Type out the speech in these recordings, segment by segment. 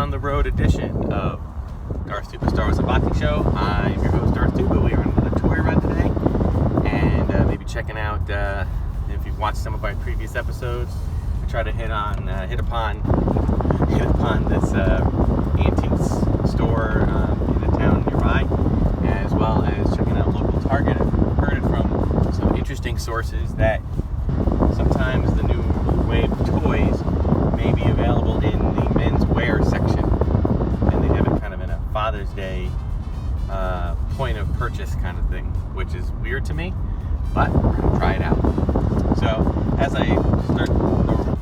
on the road edition of Darth Tuba Star Wars Unboxing Show. I'm your host, Darth Tuba. We are on another toy run today, and maybe checking out, if you've watched some of my previous episodes, I try to hit upon this antiques store in a town nearby, as well as checking out local Target. I've heard it from some interesting sources that sometimes the new wave of toys may be available in the men's wear section, and they have it kind of in a Father's Day point of purchase kind of thing, which is weird to me, but we're gonna try it out. So as I start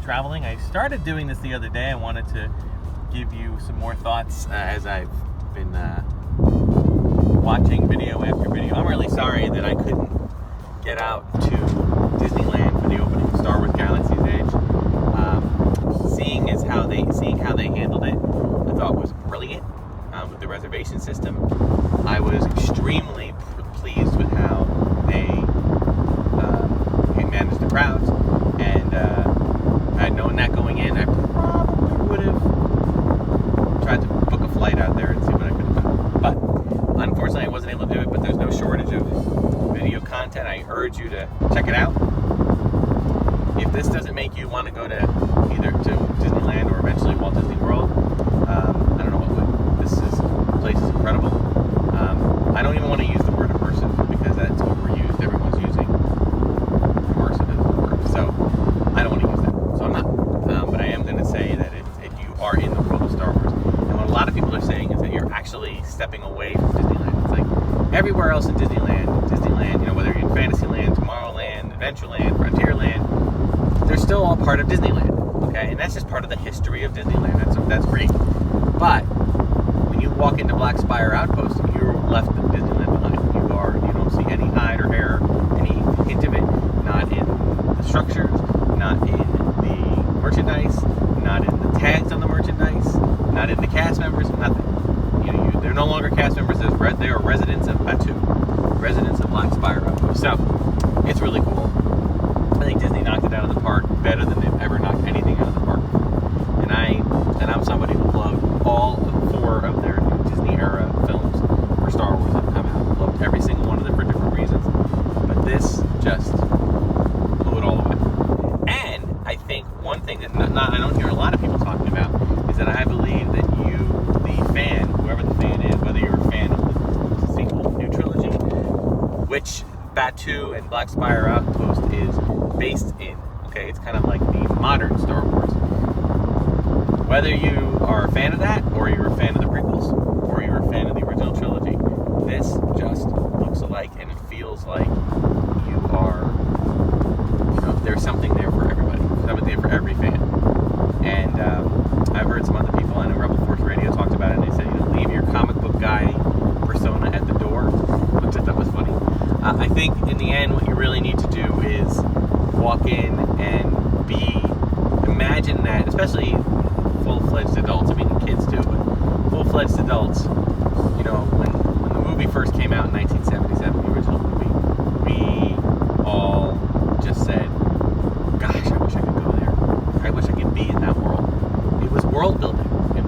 traveling, I started doing this the other day. I wanted to give you some more thoughts as I've been watching video after video. I'm really sorry that I couldn't get out to Disneyland for the opening of Star Wars Galaxy's Edge. Seeing how they handled it, I thought was brilliant with the reservation system. I was extremely pleased with how they managed the crowds, and I'd known that going in, I probably would have tried to book a flight out there and see what I could have done. But unfortunately, I wasn't able to do it. But there's no shortage of video content. I urge you to check it out. If this doesn't make you want to go to either to Disneyland or eventually Walt Disney World, I don't know what would. This place is incredible. I don't even want to use the word immersive because that's overused. Everyone's using immersive as the word, so I don't want to use that. So I'm not. But I am going to say that if you are in the world of Star Wars, and what a lot of people are saying is that you're actually stepping away from Disneyland. It's like everywhere else in Disneyland, whether you're in Fantasyland, Tomorrowland, Adventureland, Frontierland, they're still all part of Disneyland, okay? And that's just part of the history of Disneyland. That's great. But when you walk into Black Spire Outpost, you're left in Disneyland behind. You don't see any hide or hair, any hint of it, not in the structures, not in the merchandise, not in the tags on the merchandise, not in the cast members, nothing. They're no longer cast members. They are residents of Batuu, residents of Black Spire Outpost. So it's really cool. I think Disney knocked it out of the park better than they've ever knocked anything out of the park. And I'm somebody who loved all 4 of their new Disney era films for Star Wars that have come out. Loved every single one of them for different reasons. But this just blew it all away. And I think one thing that I don't hear a lot of people talking about is that I believe that you, the fan, whoever the fan is, whether you're a fan of the sequel, new trilogy, which Batuu and Black Spire Outpost is based in, okay? It's kind of like the modern Star Wars. Whether you are a fan of that, or you're a fan of the prequels, or you're a fan of the original trilogy, this just looks alike, and it feels like you are, there's something there for everybody, something there for every fan. And I've heard some other people, I know Rebel Force Radio talked about it, and they said, leave your comic book guy persona at the door, which I thought was funny. I think in the end, what you really need to do is walk in and imagine that, especially full-fledged adults, I mean kids too, but full-fledged adults, when the movie first came out in 1977, the original movie, we all just said, gosh, I wish I could go there. I wish I could be in that world. It was world building, and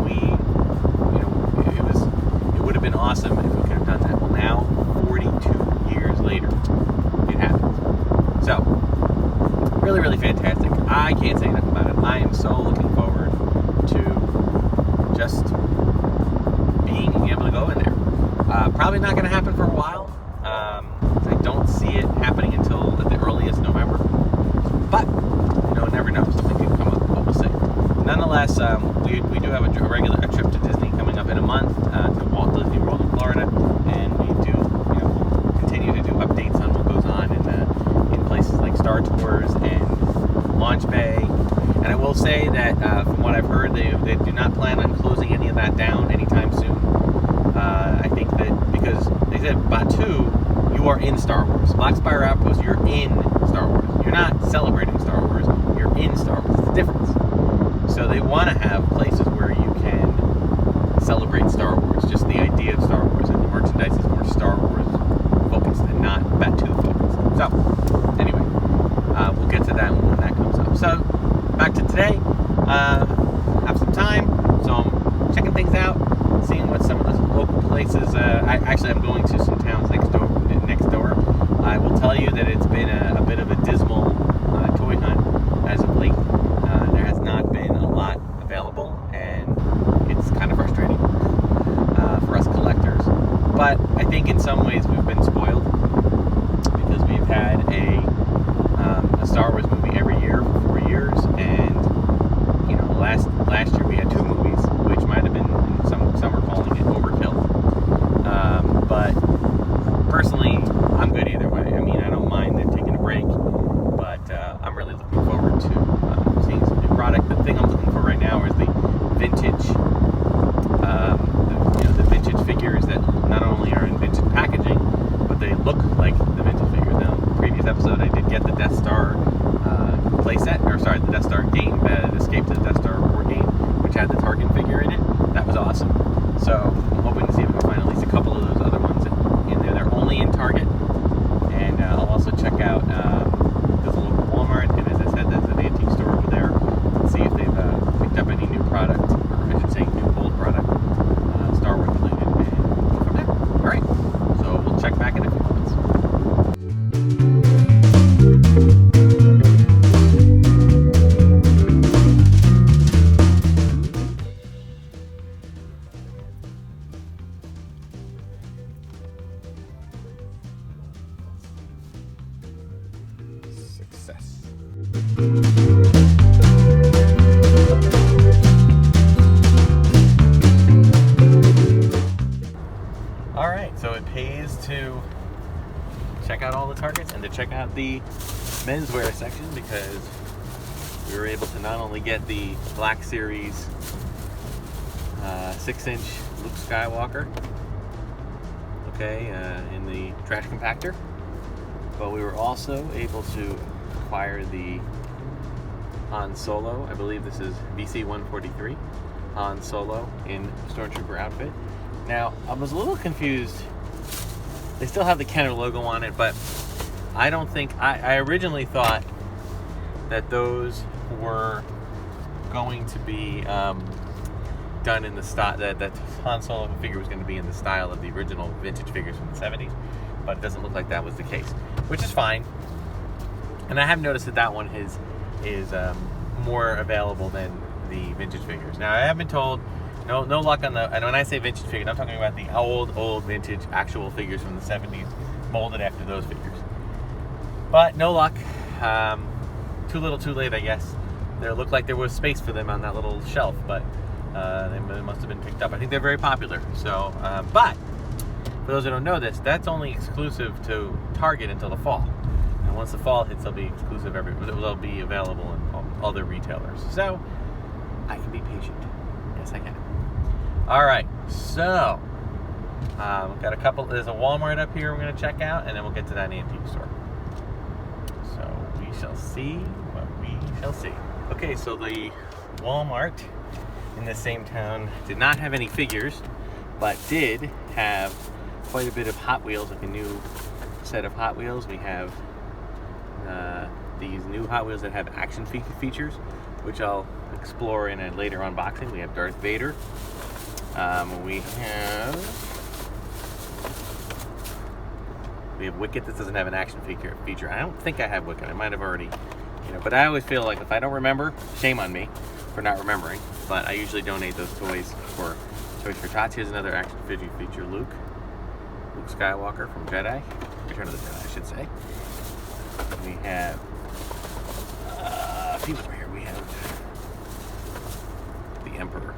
it would have been awesome if we could have done that. Well, now, 42 years later, it happens. So, really, really fantastic. I can't say enough about it. I am so looking forward to just being able to go in there. Probably not going to happen for a while. I don't see it happening until at the earliest November. But, never know. Something can come up, but we'll see. Nonetheless, we do have a trip to Disney coming up in a month to Walt Disney World in Florida, and we do, continue to do updates on what goes on in places like Star Tours and Launch Bay. And I will say that from what I've heard, they do not plan on closing any of that down anytime soon. I think that because they said Batuu, you are in Star Wars. Black Spire Outpost, you're in Star Wars. You're not celebrating Star Wars. You're in Star Wars. It's the difference. So they want to have places where you can celebrate Star Wars. Just the idea of Star Wars, and the merchandise is more Star Wars focused and not Batuu focused. So anyway, we'll get to that when that comes up. So back to today. Have some time. So I'm checking like the vintage figures. Now, previous episode I did get the Death Star the Death Star game, Escape to the Death Star war game, which had the Tarkin figure in it. That was awesome. So I'm hoping to see if we can find at least a couple of those other ones in there. They're only in Target. And I'll also check out there's a local Walmart, and as I said, there's an antique store over there, and see if they've picked up any new product, or I should say new old product, Star Wars related, and go from there. Alright, so we'll check back in a few minutes. Success. Alright, so it pays to check out all the Targets and to check out the menswear section, because we were able to not only get the Black Series 6-inch Luke Skywalker, in the trash compactor, but we were also able to acquire the Han Solo. I believe this is VC-143 Han Solo in Stormtrooper outfit. Now, I was a little confused. They still have the Kenner logo on it, but I don't think... I originally thought that those were going to be done in the style... That Han Solo figure was going to be in the style of the original vintage figures from the 70s, but it doesn't look like that was the case, which is fine. And I have noticed that one is more available than the vintage figures. Now, I have been told no luck on the, and when I say vintage figures, I'm talking about the old vintage actual figures from the 70s, molded after those figures. But no luck. Too little, too late, I guess. There looked like there was space for them on that little shelf, but they must have been picked up. I think they're very popular. So, but for those who don't know this, that's only exclusive to Target until the fall. And once the fall hits, they'll be exclusive they'll be available in other retailers. So I can be patient. Yes, I can. All right. So we've got a couple. There's a Walmart up here we're going to check out, and then we'll get to that antique store. So we shall see what we shall see. Okay, so the Walmart in the same town did not have any figures, but did have quite a bit of Hot Wheels, like a new set of Hot Wheels. We have these new Hot Wheels that have action features, which I'll explore in a later unboxing. We have Darth Vader. We have Wicket. This doesn't have an action feature. I don't think I have Wicket. I might have already, but I always feel like if I don't remember, shame on me for not remembering. But I usually donate those toys for Toys for Tots. Here's another action feature Luke Skywalker from Return of the Jedi, I should say. We have a few over here. We have the Emperor,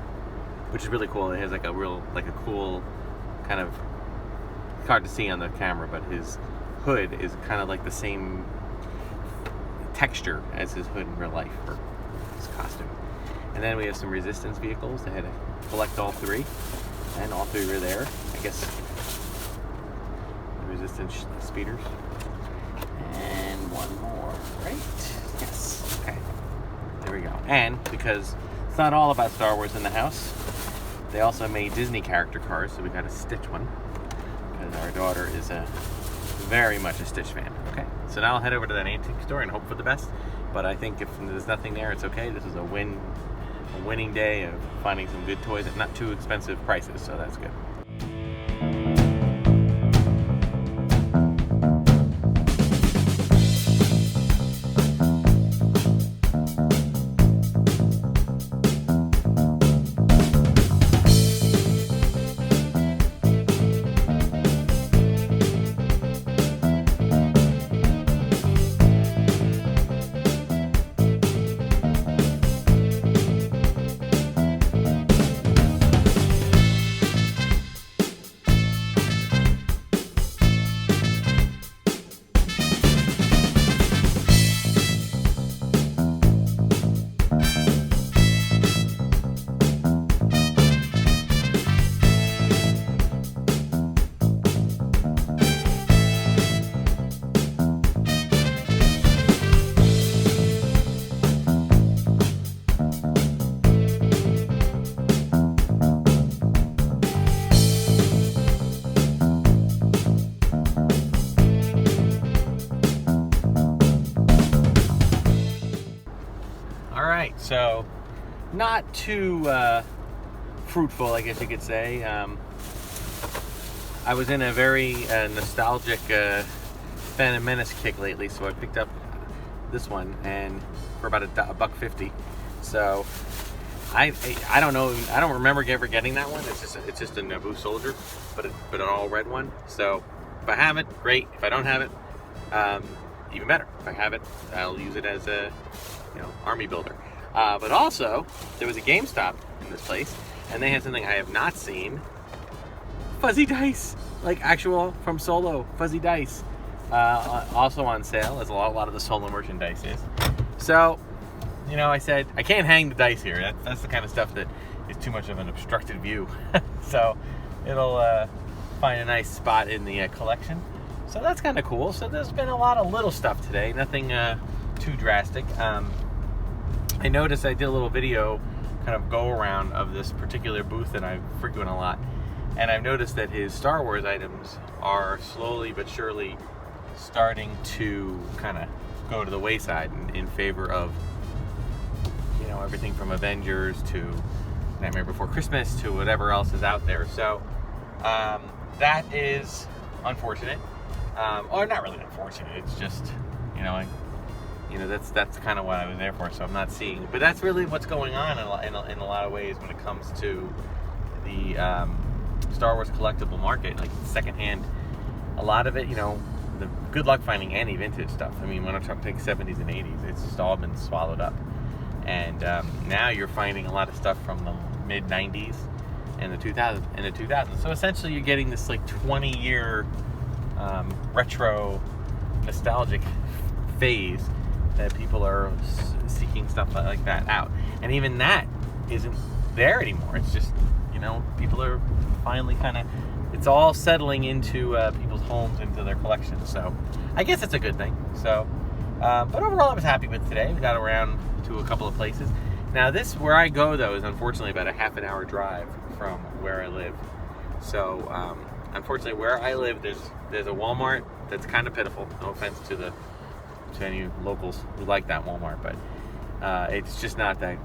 which is really cool. It has like a cool kind of, hard to see on the camera, but his hood is kind of like the same texture as his hood in real life, or his costume. And then we have some Resistance vehicles. They had to collect all three, and all three were there. I guess the Resistance speeders. And one more, right? Yes. Okay. There we go. And because it's not all about Star Wars in the house, they also made Disney character cars, so we got a Stitch one, because our daughter is very much a Stitch fan. Okay. So now I'll head over to that antique store and hope for the best. But I think if there's nothing there, it's okay. This is a winning day of finding some good toys at not too expensive prices, so that's good. So, not too fruitful, I guess you could say. I was in a very nostalgic Phantom Menace kick lately, so I picked up this one and for about $1.50. So I don't know. I don't remember ever getting that one. It's just a Naboo soldier, but an all red one. So if I have it, great. If I don't have it, even better. If I have it, I'll use it as a army builder. But also there was a GameStop in this place, and they had something I have not seen. Fuzzy dice, like actual from Solo fuzzy dice, also on sale, as a lot of the Solo merchandise is. So, I said I can't hang the dice here. That's the kind of stuff that is too much of an obstructed view. So it'll find a nice spot in the collection. So that's kind of cool. So there's been a lot of little stuff today, nothing too drastic. I noticed I did a little video kind of go around of this particular booth that I frequent a lot. And I've noticed that his Star Wars items are slowly but surely starting to kind of go to the wayside in favor of, everything from Avengers to Nightmare Before Christmas to whatever else is out there. So that is unfortunate. Or not really unfortunate. It's just, that's kind of what I was there for. So I'm not seeing. But that's really what's going on in a lot of ways when it comes to the Star Wars collectible market, like secondhand. A lot of it, the good luck finding any vintage stuff. I mean, when I'm talking 70s and 80s, it's just all been swallowed up. And now you're finding a lot of stuff from the mid 90s and the 2000s. So essentially, you're getting this like 20-year retro nostalgic phase that people are seeking stuff like that out. And even that isn't there anymore. It's just, people are finally kind of, it's all settling into people's homes, into their collections. So I guess it's a good thing. So, but overall I was happy with today. We got around to a couple of places. Now this, where I go though, is unfortunately about a half an hour drive from where I live. So unfortunately where I live, there's a Walmart that's kind of pitiful. No offense to any locals who like that Walmart, but it's just not that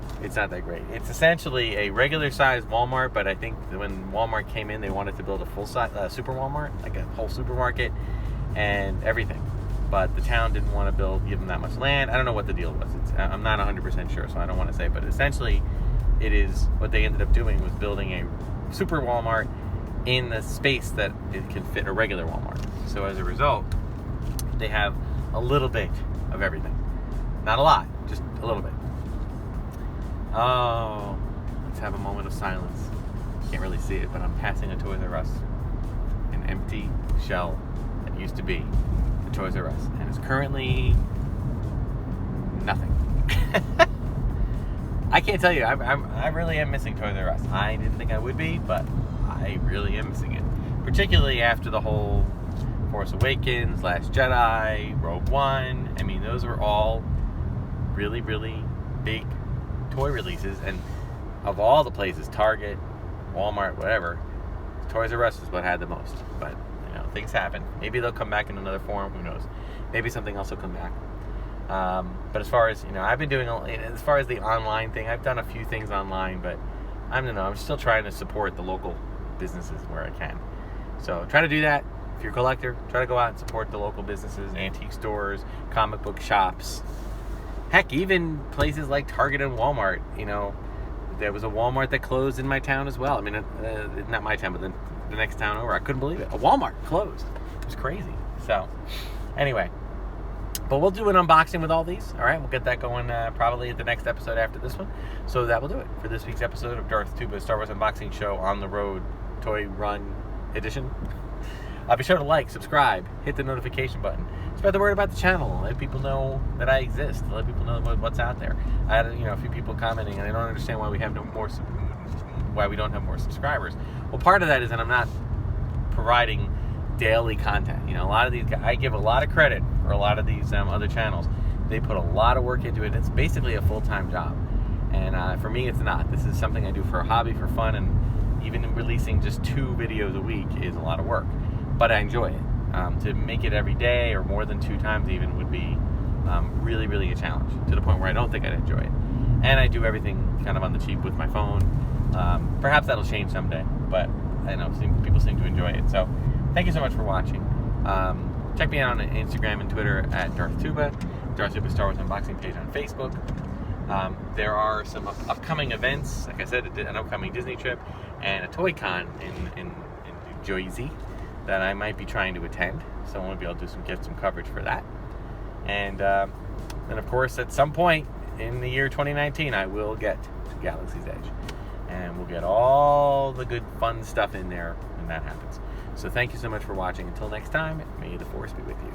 great. It's essentially a regular size Walmart, but I think when Walmart came in, they wanted to build a full size super Walmart, like a whole supermarket and everything. But the town didn't want to give them that much land. I don't know what the deal was. I'm not 100% sure, so I don't want to say. But essentially, it is what they ended up doing was building a super Walmart in the space that it can fit a regular Walmart. So as a result, they have a little bit of everything. Not a lot, just a little bit. Oh, let's have a moment of silence. Can't really see it, but I'm passing a Toys R Us. An empty shell that used to be a Toys R Us. And it's currently nothing. I can't tell you, I really am missing Toys R Us. I didn't think I would be, but I really am missing it. Particularly after the whole Force Awakens, Last Jedi, Rogue One. I mean, those were all really, really big toy releases, and of all the places, Target, Walmart, whatever, Toys R Us is what had the most. But things happen. Maybe they'll come back in another form. Who knows? Maybe something else will come back. But as far as I've been doing, as far as the online thing, I've done a few things online, but I'm still trying to support the local businesses where I can. So try to do that. If you're a collector, try to go out and support the local businesses, antique stores, comic book shops. Heck, even places like Target and Walmart. There was a Walmart that closed in my town as well. I mean, not my town, but the next town over. I couldn't believe it. A Walmart closed. It was crazy. So, anyway. But we'll do an unboxing with all these. All right, we'll get that going probably at the next episode after this one. So that will do it for this week's episode of Darth Tuba Star Wars Unboxing Show on the Road Toy Run Edition. Be sure to like, subscribe, hit the notification button. Spread the word about the channel. Let people know that I exist. Let people know what's out there. I had a few people commenting, and I don't understand why we don't have more subscribers. Well, part of that is that I'm not providing daily content. A lot of these guys, I give a lot of credit for a lot of these other channels. They put a lot of work into it. It's basically a full-time job, and for me, it's not. This is something I do for a hobby, for fun, and even releasing just 2 videos a week is a lot of work. But I enjoy it. To make it every day or more than 2 times even would be really, really a challenge, to the point where I don't think I'd enjoy it. and I do everything kind of on the cheap with my phone. Perhaps that'll change someday, but I know people seem to enjoy it. So thank you so much for watching. Check me out on Instagram and Twitter at Darth Tuba, Darth Tuba Star Wars Unboxing page on Facebook. There are some upcoming events, like I said, an upcoming Disney trip and a Toy Con in New Jersey that I might be trying to attend. So I want to be able to get some coverage for that. And then, of course, at some point in the year 2019, I will get to Galaxy's Edge. And we'll get all the good, fun stuff in there when that happens. So thank you so much for watching. Until next time, may the Force be with you.